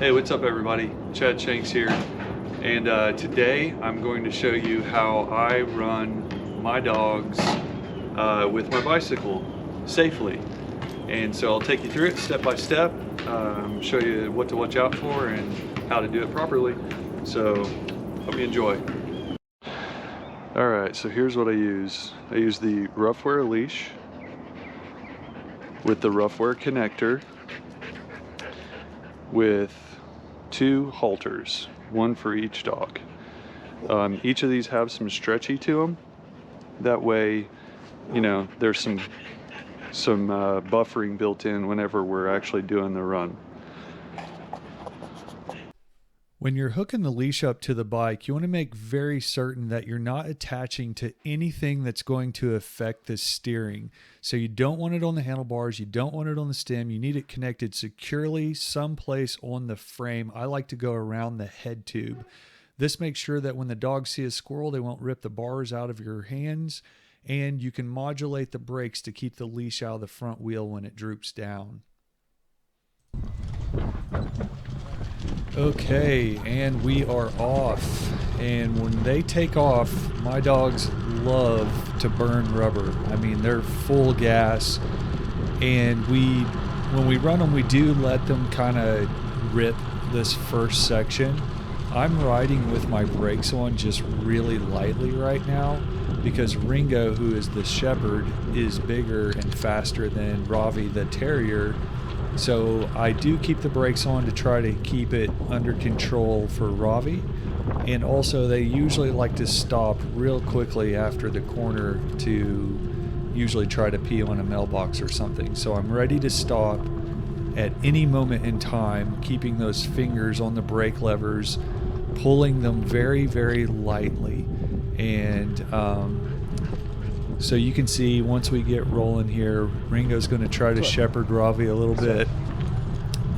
Hey, what's up everybody? Chad Shanks here, and today I'm going to show you how I run my dogs with my bicycle safely. And so I'll take you through it step by step, show you what to watch out for and how to do it properly. So hope you enjoy. Alright, so here's what I use. I use the rough wear leash with the rough wear connector with 2 halters, one for each dog. Each of these have some stretchy to them. That way, you know, there's some buffering built in whenever we're actually doing the run. When you're hooking the leash up to the bike, you want to make very certain that you're not attaching to anything that's going to affect the steering. So you don't want it on the handlebars, you don't want it on the stem, you need it connected securely someplace on the frame. I like to go around the head tube. This makes sure that when the dogs see a squirrel, they won't rip the bars out of your hands, and you can modulate the brakes to keep the leash out of the front wheel when it droops down. Okay, and we are off. And when they take off, my dogs love to burn rubber. I mean, they're full gas. And when we run them, we do let them kind of rip this first section. I'm riding with my brakes on just really lightly right now because Ringo, who is the shepherd, is bigger and faster than Ravi, the terrier. So I do keep the brakes on to try to keep it under control for Ravi. And also they usually like to stop real quickly after the corner to usually try to pee on a mailbox or something. So I'm ready to stop at any moment in time, keeping those fingers on the brake levers, pulling them very, very lightly. And so you can see once we get rolling here, Ringo's going to try to shepherd Ravi a little bit,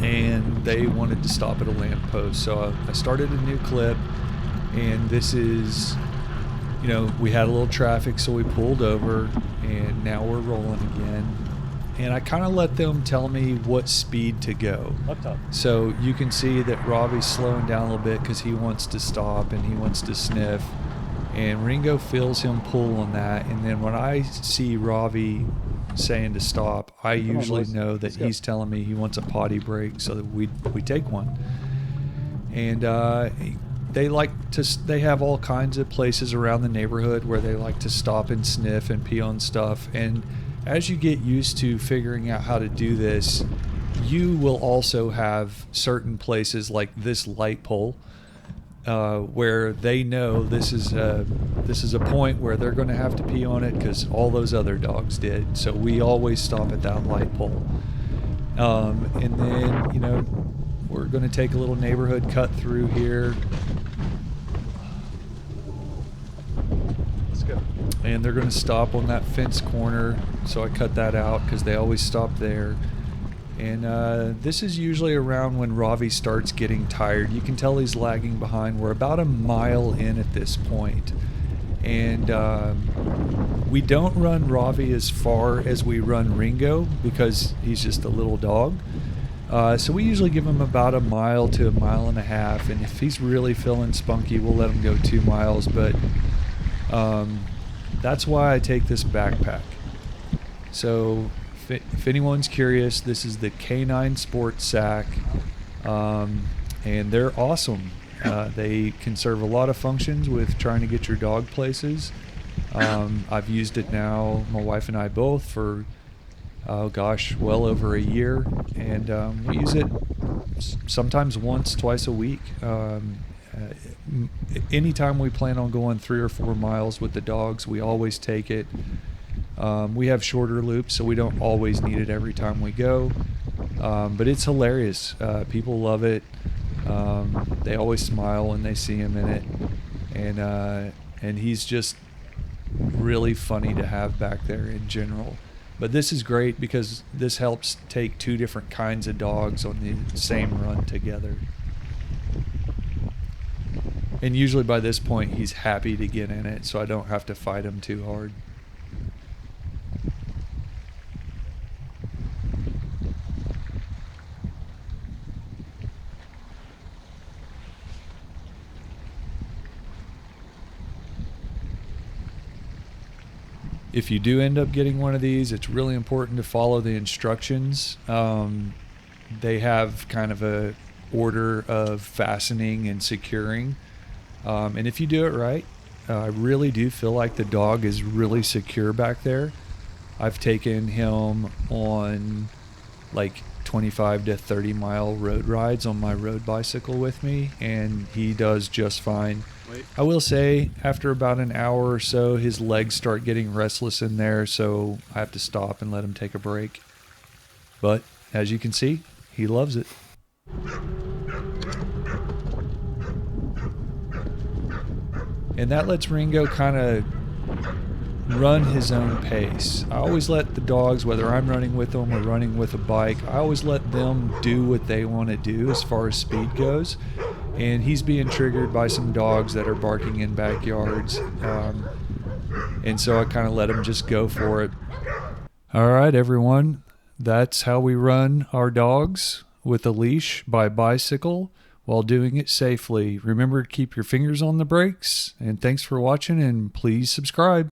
and they wanted to stop at a lamppost. So I started a new clip, and this is, you know, we had a little traffic, so we pulled over, and now we're rolling again. And I kind of let them tell me what speed to go. So you can see that Ravi's slowing down a little bit because he wants to stop and he wants to sniff. And Ringo feels him pull on that. And then when I see Ravi saying to stop, I usually know that he's telling me he wants a potty break, so that we take one. And they have all kinds of places around the neighborhood where they like to stop and sniff and pee on stuff. And as you get used to figuring out how to do this, you will also have certain places like this light pole, where they know this is a point where they're going to have to pee on it because all those other dogs did. So we always stop at that light pole. And then, you know, we're going to take a little neighborhood cut through here. Let's go. And they're going to stop on that fence corner. So I cut that out because they always stop there. And this is usually around when Ravi starts getting tired. You can tell he's lagging behind. We're about a mile in at this point. And we don't run Ravi as far as we run Ringo because he's just a little dog. So we usually give him about a mile to a mile and a half. And if he's really feeling spunky, we'll let him go 2 miles. But that's why I take this backpack. So if anyone's curious, this is the K9 Sport Sack, and they're awesome. They can serve a lot of functions with trying to get your dog places. I've used it now, my wife and I both, for well over a year, and we use it sometimes once, twice a week. Anytime we plan on going 3 or 4 miles with the dogs, we always take it. We have shorter loops, so we don't always need it every time we go. But it's hilarious. People love it. They always smile when they see him in it. And he's just really funny to have back there in general. But this is great because this helps take 2 different kinds of dogs on the same run together. And usually by this point, he's happy to get in it, so I don't have to fight him too hard. if you do end up getting one of these, it's really important to follow the instructions. They have kind of a order of fastening and securing. And if you do it right, I really do feel like the dog is really secure back there. I've taken him on like 25 to 30 mile road rides on my road bicycle with me, and he does just fine. Wait. I will say after about an hour or so, his legs start getting restless in there, so I have to stop and let him take a break. But as you can see, he loves it. And that lets Ringo kind of run his own pace. I always let the dogs, whether I'm running with them or running with a bike, I always let them do what they want to do as far as speed goes. And he's being triggered by some dogs that are barking in backyards. And so I kind of let him just go for it. All right, everyone. That's how we run our dogs with a leash by bicycle while doing it safely. Remember to keep your fingers on the brakes. And thanks for watching, and please subscribe.